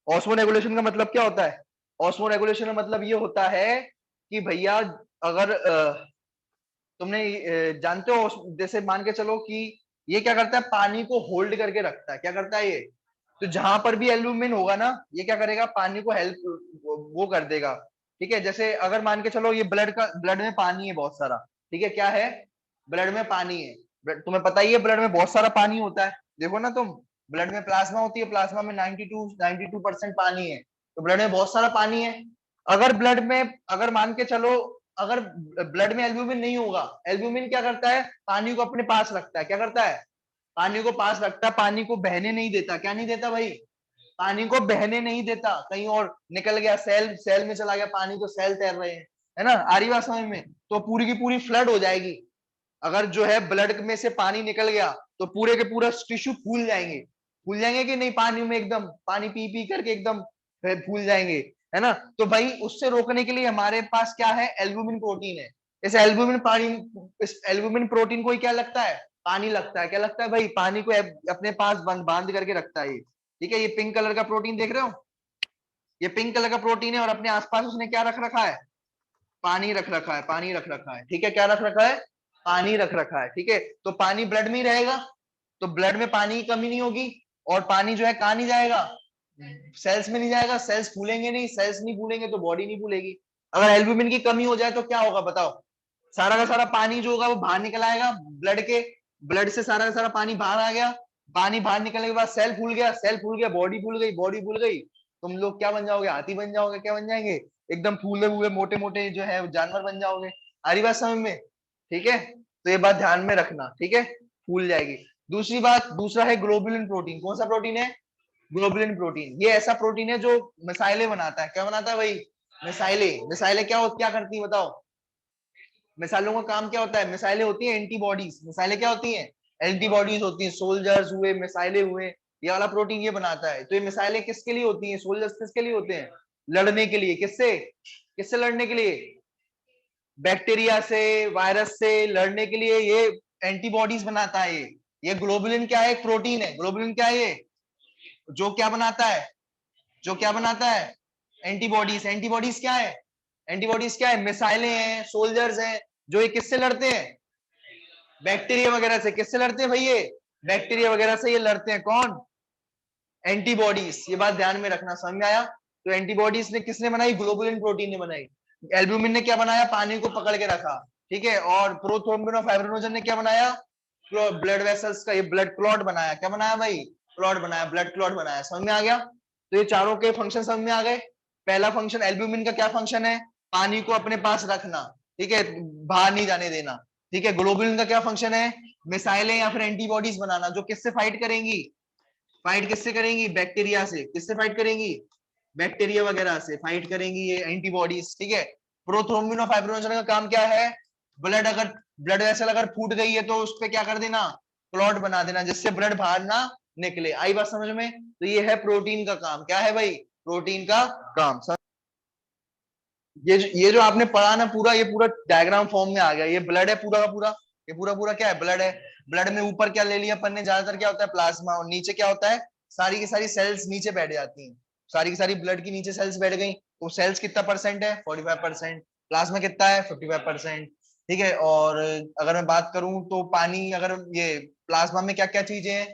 ऑस्मो रेगुलेशन का मतलब क्या होता है? ऑस्मो रेगुलेशन का मतलब ये होता है कि भैया, अगर तुमने जानते हो, जैसे मान के चलो कि ये क्या करता है? पानी को होल्ड करके रखता है। क्या करता है ये? तो जहां पर भी एल्यूमिन होगा ना, ये क्या करेगा? पानी को हेल्प वो कर देगा। ठीक है, जैसे अगर मान के चलो ये ब्लड में पानी है बहुत सारा। ठीक है, क्या है? ब्लड में पानी है। तुम्हें पता ही है ब्लड में बहुत सारा पानी होता है। देखो ना तुम, ब्लड में प्लाज्मा होती है, प्लाज्मा में 92% पानी है, तो ब्लड में बहुत सारा पानी है। अगर ब्लड में, अगर मान के चलो, अगर ब्लड में एल्ब्यूमिन नहीं होगा, एल्ब्यूमिन क्या करता है? पानी को अपने पास रखता है। क्या करता है? पानी को पास रखता है, पानी को बहने नहीं देता। क्या नहीं देता भाई? पानी को बहने नहीं देता, कहीं और निकल गया, सेल सेल में चला गया पानी, तो सेल तैर रहे हैं, है ना? आ रही बात समझ में? तो पूरी की पूरी फ्लड हो जाएगी। अगर जो है ब्लड में से पानी निकल गया तो पूरे के पूरा टिश्यू फूल जाएंगे। फूल जाएंगे कि नहीं? पानी में एकदम, पानी पी पी करके एकदम फूल जाएंगे, है ना? तो भाई उससे रोकने के लिए हमारे पास क्या है? एल्ब्यूमिन प्रोटीन है। इस एल्ब्यूमिन पानी, इस एल्ब्यूमिन प्रोटीन को ही क्या लगता है? पानी लगता है। क्या लगता है भाई? पानी को अपने पास बांध करके रखता है ये। ठीक है, ये पिंक कलर का प्रोटीन देख रहे हो? ये पिंक कलर का प्रोटीन है, और अपने आसपास उसने क्या रख रखा है? पानी रख रखा है। पानी रख रखा है। ठीक है, क्या रख रखा है? पानी रख रखा है। ठीक है, तो पानी ब्लड में ही रहेगा, तो ब्लड में पानी की कमी नहीं होगी। और पानी जो है कहाँ नहीं जाएगा? सेल्स में नहीं जाएगा। सेल्स फूलेंगे नहीं, सेल्स नहीं फूलेंगे तो बॉडी नहीं फूलेगी। अगर एल्ब्यूमिन की कमी हो जाए तो क्या होगा बताओ? सारा का सारा पानी जो होगा वो बाहर निकल आएगा ब्लड के, ब्लड से सारा का सारा पानी बाहर आ गया। पानी बाहर निकलने के बाद सेल फूल गया, सेल फूल गया, बॉडी फूल गई, बॉडी फूल गई, तुम लोग क्या बन जाओगे? हाथी बन जाओगे। क्या बन जाएंगे? एकदम फूले हुए मोटे मोटे जो है जानवर बन जाओगे। आ रही बात समझ में? ठीक है, तो ये बात ध्यान में रखना। ठीक है, फूल जाएगी। दूसरी बात, दूसरा है ग्लोबुलिन प्रोटीन। कौन सा प्रोटीन है? Globulin protein. ये ऐसा प्रोटीन है जो मिसाइलें बनाता है। क्या बनाता है भाई? मिसाइलें। मिसाइलें क्या करती है बताओ? मिसाइलों का काम क्या होता है? मिसाइलें होती हैं एंटीबॉडीज। मिसाइलें क्या होती हैं? एंटीबॉडीज होती हैं। सोल्जर्स हुए, मिसाइलें हुए, ये वाला प्रोटीन ये बनाता है। तो ये मिसाइलें किसके लिए होती हैं? सोल्जर्स किसके लिए होते हैं? लड़ने के लिए। किससे? किससे लड़ने के लिए? बैक्टीरिया से, वायरस से लड़ने के लिए ये एंटीबॉडीज बनाता है। ये ग्लोबुलिन क्या है? एक प्रोटीन है। ग्लोबुलिन क्या है? ये जो क्या बनाता है? जो क्या बनाता है? एंटीबॉडीज। एंटीबॉडीज क्या है? एंटीबॉडीज क्या है? मिसाइलें हैं, सोल्जर्स हैं, जो ये किससे लड़ते हैं? बैक्टीरिया वगैरह से। किससे लड़ते हैं भाई? ये बैक्टीरिया वगैरह से ये लड़ते हैं। कौन? एंटीबॉडीज। ये बात ध्यान में रखना, समझ में आया? तो एंटीबॉडीज ने किसने बनाई? ग्लोबुलिन प्रोटीन ने बनाई। एल्ब्यूमिन ने क्या बनाया? पानी को पकड़ के रखा, ठीक है। और प्रोथ्रोम्बिन और फाइब्रिनोजन ने क्या बनाया? ब्लड वेसल्स का ये ब्लड क्लॉट बनाया। क्या बनाया भाई? क्लॉट बनाया, ब्लड क्लॉट बनाया। समझ में आ गया? तो ये चारों के फंक्शन समझ में आ गए। पहला फंक्शन एल्ब्यूमिन का क्या फंक्शन है? पानी को अपने पास रखना, ठीक है, बाहर नहीं जाने देना, ठीक है। ग्लोबुलिन का क्या फंक्शन है? मिसाइलें या फिर एंटीबॉडीज बनाना, जो किससे फाइट करेंगी? फाइट किससे करेंगी? बैक्टीरिया से। किससे फाइट करेंगी? बैक्टीरिया वगैरह से फाइट करेंगी ये एंटीबॉडीज, ठीक है। प्रोथ्रोम्बिन और फाइब्रिनोजन का काम क्या है? ब्लड वेसल अगर फूट गई है तो उस पर क्या कर देना? क्लॉट बना देना, जिससे ब्लड बाहर ना निकले। आई बात समझ में? तो ये है प्रोटीन का काम। क्या है भाई? प्रोटीन का काम। ये जो आपने पढ़ा ना पूरा, ये पूरा डायग्राम फॉर्म में आ गया। ये ब्लड है पूरा का पूरा, ये पूरा पूरा क्या है? ब्लड है। ब्लड में ऊपर क्या ले लिया अपन ने? ज्यादातर क्या होता है? प्लाज्मा। और नीचे क्या होता है? सारी की सारी सेल्स नीचे बैठ जाती हैं। सारी की सारी ब्लड की नीचे सेल्स बैठ गई। तो सेल्स कितना परसेंट है? 45%। प्लाज्मा कितना है? 55%, ठीक है। और अगर मैं बात करूं तो पानी, अगर ये प्लाज्मा में क्या क्या चीजें हैं?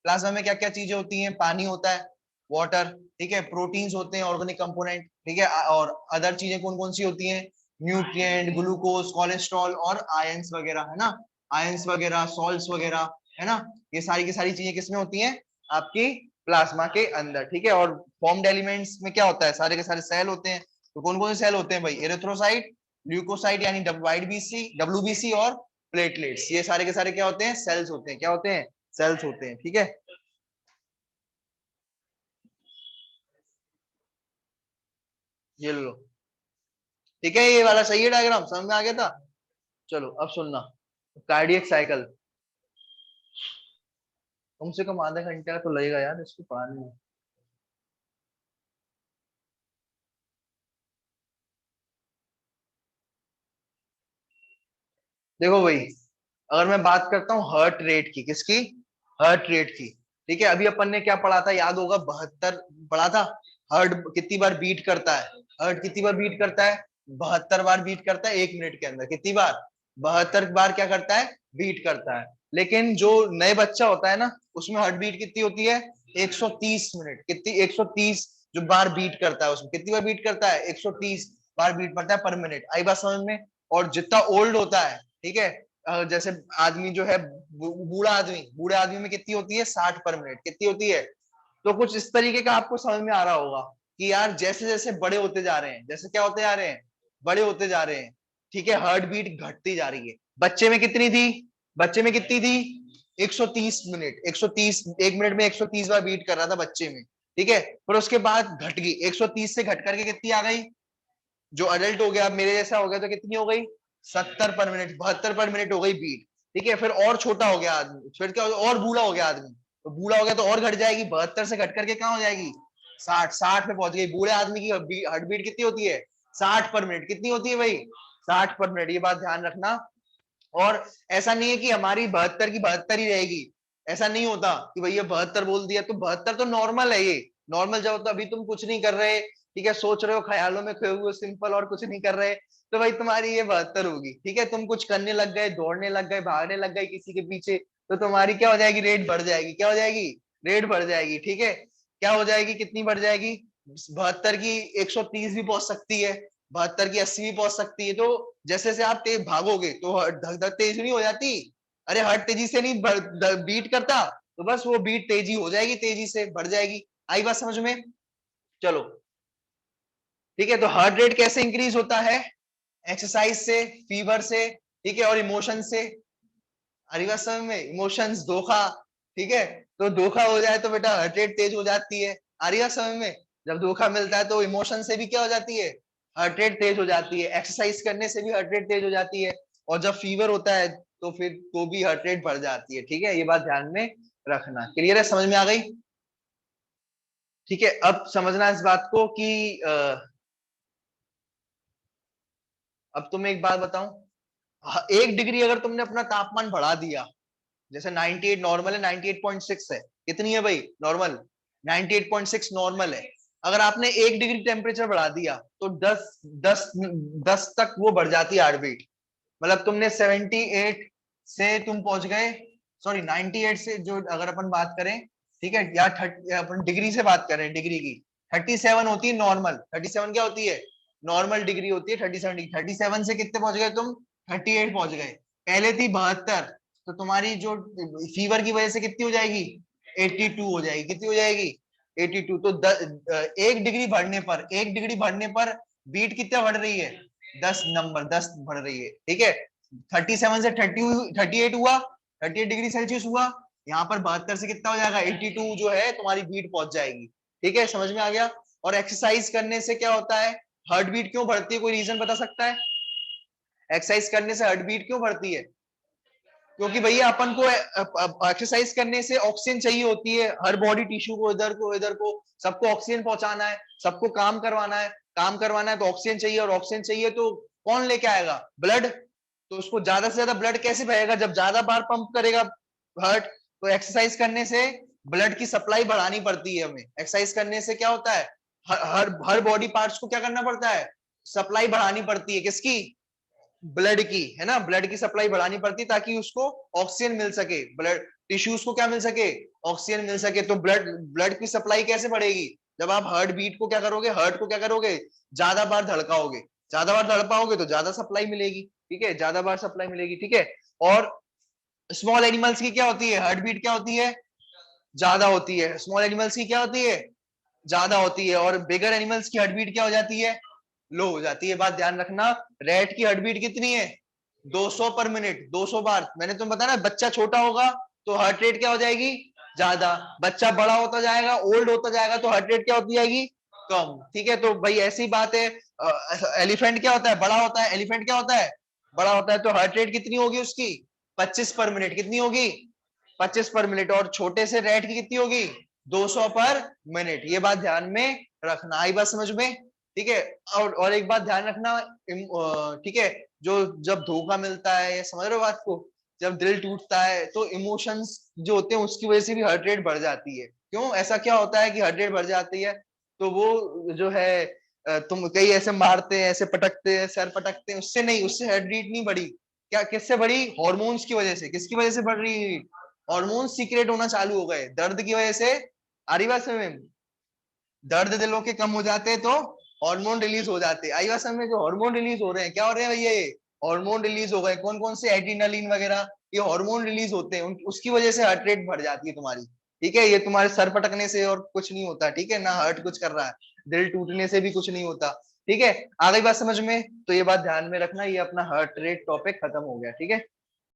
प्लाज्मा में क्या क्या चीजें होती हैं? पानी होता है, वाटर, ठीक है। प्रोटीन्स होते हैं, ऑर्गेनिक कंपोनेंट, ठीक है। और अदर चीजें कौन कौन सी होती हैं? न्यूट्रिएंट, ग्लूकोज, कोलेस्ट्रॉल और आयंस वगैरह, है ना। आयंस वगैरह, सॉल्ट्स वगैरह, है ना। ये सारी की सारी चीजें किसमें होती हैं? आपकी प्लाज्मा के अंदर, ठीक है। और फॉर्म्ड एलिमेंट्स में क्या होता है? सारे के सारे सेल होते हैं। तो कौन कौन से सेल होते हैं भाई? एरिथ्रोसाइट, ल्यूकोसाइट यानी डब्ल्यूबीसी और प्लेटलेट्स। ये सारे के सारे क्या होते हैं? सेल्स होते हैं। क्या होते हैं? सेल्स होते हैं, ठीक है। ये लो, ठीक है। ये वाला सही है डायग्राम, समझ में आ गया था? चलो अब सुनना। कार्डियक साइकिल कम से कम आधा घंटा तो लगेगा यार इसको पढ़ाने में। देखो भाई, अगर मैं बात करता हूँ हार्ट रेट की, किसकी? हार्ट रेट की, ठीक है। अभी अपन ने क्या पढ़ा था? याद होगा, 72 पढ़ा था। हार्ट कितनी बार बीट करता है? हार्ट कितनी बार बीट करता है? 72 बार बीट करता है 1 मिनट के अंदर। कितनी बार? 72 बार क्या करता है? बीट करता है। लेकिन जो नए बच्चा होता है ना, उसमें हार्ट बीट कितनी होती है? 130 मिनट। कितनी? 130 जो बार बीट करता है, उसमें कितनी बार बीट करता है? 130 बार बीट करता है पर मिनट। आई बात समझ में? और जितना ओल्ड होता है, ठीक है, जैसे आदमी जो है, बूढ़ा आदमी, बूढ़े आदमी में कितनी होती है? 60 पर मिनट। कितनी होती है? तो कुछ इस तरीके का आपको समझ में आ रहा होगा कि यार जैसे जैसे बड़े होते जा रहे हैं, जैसे क्या होते जा रहे हैं? बड़े होते जा रहे हैं, ठीक है, हार्ट बीट घटती जा रही है। बच्चे में कितनी थी? बच्चे में कितनी थी? 130 मिनट। 130, 1 मिनट में 130 बार बीट कर रहा था बच्चे में, ठीक है। पर उसके बाद घट गई, 130 से घट करके कितनी आ गई? जो अडल्ट हो गया, मेरे जैसा हो गया, तो कितनी हो गई? 70 पर मिनट, 72 पर मिनट हो गई बीट, ठीक है। फिर और छोटा हो गया आदमी, फिर क्या? और बूढ़ा हो गया आदमी, तो बूढ़ा हो गया तो और घट जाएगी, 72 से घट करके कहाँ हो जाएगी? 60। 60 पे पहुंच गई। बूढ़े आदमी की हार्ट बीट कितनी होती है? 60 पर मिनट। कितनी होती है भाई? 60 पर मिनट। ये बात ध्यान रखना। और ऐसा नहीं है कि हमारी 72 की 72 ही रहेगी। ऐसा नहीं होता कि भैया 72 बोल दिया तो 72 तो नॉर्मल है। ये नॉर्मल जब तो अभी तुम कुछ नहीं कर रहे, ठीक है, सोच रहे हो, ख्यालों में खोए हुए, सिंपल और कुछ नहीं कर रहे, तो भाई तुम्हारी ये 72 होगी, ठीक है। तुम कुछ करने लग गए, दौड़ने लग गए, भागने लग गए किसी के पीछे, तो तुम्हारी क्या हो जाएगी? रेट बढ़ जाएगी। क्या हो जाएगी? रेट बढ़ जाएगी, ठीक है। क्या हो जाएगी? कितनी बढ़ जाएगी? 72 की 130 भी पहुंच सकती है, 72 की 80 भी पहुंच सकती है। तो जैसे जैसे आप तेज भागोगे तो धक धक तेज नहीं हो जाती? अरे हार्ट तेजी से नहीं बीट करता, तो बस वो बीट तेजी हो जाएगी, तेजी से बढ़ जाएगी। आई बात समझ में? चलो, ठीक है। तो हार्ट रेट कैसे इंक्रीज होता है? एक्सरसाइज से, फीवर से, ठीक है, और इमोशन से। आई बात समझ में? इमोशंस, धोखा, ठीक है। तो धोखा हो जाए तो बेटा हार्ट रेट तेज हो जाती है। आ रही बात समझ में? जब धोखा मिलता है तो इमोशन से भी क्या हो जाती है? हार्ट रेट तेज हो जाती है। एक्सरसाइज करने से भी हार्ट रेट तेज हो जाती है। और जब फीवर होता है तो फिर तो भी हार्ट रेट बढ़ जाती है, ठीक है। ये बात ध्यान में रखना। क्लियर है? समझ में आ गई? ठीक है। अब समझना इस बात को कि अब तुम्हें एक बात बताऊं, 1 डिग्री अगर तुमने अपना तापमान बढ़ा दिया, जैसे 98 नॉर्मल है, 98.6 है, कितनी है भाई नॉर्मल? 98.6 नॉर्मल है। अगर आपने 1 डिग्री टेम्परेचर बढ़ा दिया तो 10 तक वो बढ़ जाती है हार्ट बीट। मतलब तुमने 78 से तुम पहुंच गए, सॉरी 98 से, जो अगर अपन बात करें, ठीक है, या अपन डिग्री से बात करें, डिग्री की 37 होती है नॉर्मल। 37 क्या होती है? नॉर्मल डिग्री होती है 37। 37 से कितने पहुंच गए तुम? 38 पहुंच गए। पहले थी 72, तो तुम्हारी जो फीवर की वजह से कितनी हो जाएगी? 82 हो जाएगी। कितनी हो जाएगी? 82। तो 1 डिग्री बढ़ने पर, 1 डिग्री बढ़ने पर बीट कितना बढ़ रही है? 10 नंबर, 10 बढ़ रही है। ठीक है, 37 से 38 हुआ, 38 डिग्री सेल्सियस हुआ। यहाँ पर 72 से कितना हो जाएगा? 82 जो है तुम्हारी बीट पहुंच जाएगी। ठीक है, समझ में आ गया? और एक्सरसाइज करने से क्या होता है? हार्ट बीट क्यों बढ़ती है? कोई रीजन बता सकता है? एक्सरसाइज करने से हार्ट बीट क्यों बढ़ती है? क्योंकि भैया अपन को एक्सरसाइज करने से ऑक्सीजन चाहिए होती है, हर बॉडी टिश्यू को, इधर को इधर को, सबको ऑक्सीजन पहुंचाना है, सबको काम करवाना है। काम करवाना है तो ऑक्सीजन चाहिए, और ऑक्सीजन चाहिए तो कौन लेके आएगा? ब्लड। तो उसको ज्यादा से ज्यादा ब्लड कैसे बहेगा? जब ज्यादा बार पंप करेगा हार्ट। तो एक्सरसाइज करने से ब्लड की सप्लाई बढ़ानी पड़ती है हमें। एक्सरसाइज करने से क्या होता है? हर बॉडी पार्ट्स को क्या करना पड़ता है? सप्लाई बढ़ानी पड़ती है। किसकी? ब्लड की, है ना? ब्लड की सप्लाई बढ़ानी पड़ती ताकि उसको ऑक्सीजन मिल सके, ब्लड टिश्यूज को क्या मिल सके? ऑक्सीजन मिल सके। तो ब्लड ब्लड की सप्लाई कैसे बढ़ेगी? जब आप हार्ट बीट को क्या करोगे, हार्ट को क्या करोगे? ज्यादा बार धड़काओगे। ज्यादा बार धड़काओगे तो ज्यादा सप्लाई मिलेगी। ठीक है, ज्यादा बार सप्लाई मिलेगी। ठीक है, और स्मॉल एनिमल्स की क्या होती है? हार्ट बीट क्या होती है? ज्यादा होती है। स्मॉल एनिमल्स की क्या होती है? ज्यादा होती है। और बिगर एनिमल्स की हार्ट बीट क्या हो जाती है? लो हो जाती है। बात ध्यान रखना, रेट की हार्ट बीट कितनी है? 200 पर मिनट, 200 बार। मैंने तुम बताया ना, बच्चा छोटा होगा तो हार्ट रेट क्या हो जाएगी? ज्यादा। बच्चा बड़ा होता जाएगा, ओल्ड होता जाएगा, तो हार्ट रेट क्या होती जाएगी? कम। ठीक है, तो भाई ऐसी बात है। एलिफेंट क्या होता है? बड़ा होता है। एलिफेंट क्या होता है? बड़ा होता है। तो हार्ट रेट कितनी होगी उसकी? 25 पर मिनट। कितनी होगी? 25 पर मिनट। और छोटे से रेट की कितनी होगी? 200 पर मिनट। ये बात ध्यान में रखना। आई बात समझ में? ठीक है, और एक बात ध्यान रखना, ठीक है, जो जब धोखा मिलता है, ये समझ रहे हो बात को? जब दिल टूटता है तो इमोशंस जो होते हैं उसकी वजह से भी हार्ट रेट बढ़ जाती है। क्यों ऐसा क्या होता है कि हार्ट रेट बढ़ जाती है? तो वो जो है, तुम कई ऐसे मारते हैं, ऐसे पटकते हैं, सर पटकते हैं, उससे नहीं, उससे हार्ट रेट नहीं बढ़ी। क्या, किससे बढ़ी? हॉर्मोन्स की वजह से। किसकी वजह से बढ़ रही? हार्मोन सीक्रेट होना चालू हो गए दर्द की वजह से। आ रही बात समझ में? दर्द दिलों के कम हो जाते तो हार्मोन रिलीज हो जाते। आई बात समझ में? जो हार्मोन रिलीज हो रहे हैं, क्या हो रहे हैं भैया? ये हार्मोन रिलीज हो गए। कौन कौन से? एड्रीनलिन वगैरह, ये हार्मोन रिलीज होते हैं, उसकी वजह से हार्ट रेट बढ़ जाती है तुम्हारी। ठीक है, ये तुम्हारे सर पटकने से और कुछ नहीं होता। ठीक है ना, हार्ट कुछ कर रहा है, दिल टूटने से भी कुछ नहीं होता। ठीक है, आ गई बात समझ में? तो ये बात ध्यान में रखना। ये अपना हार्ट रेट टॉपिक खत्म हो गया। ठीक है।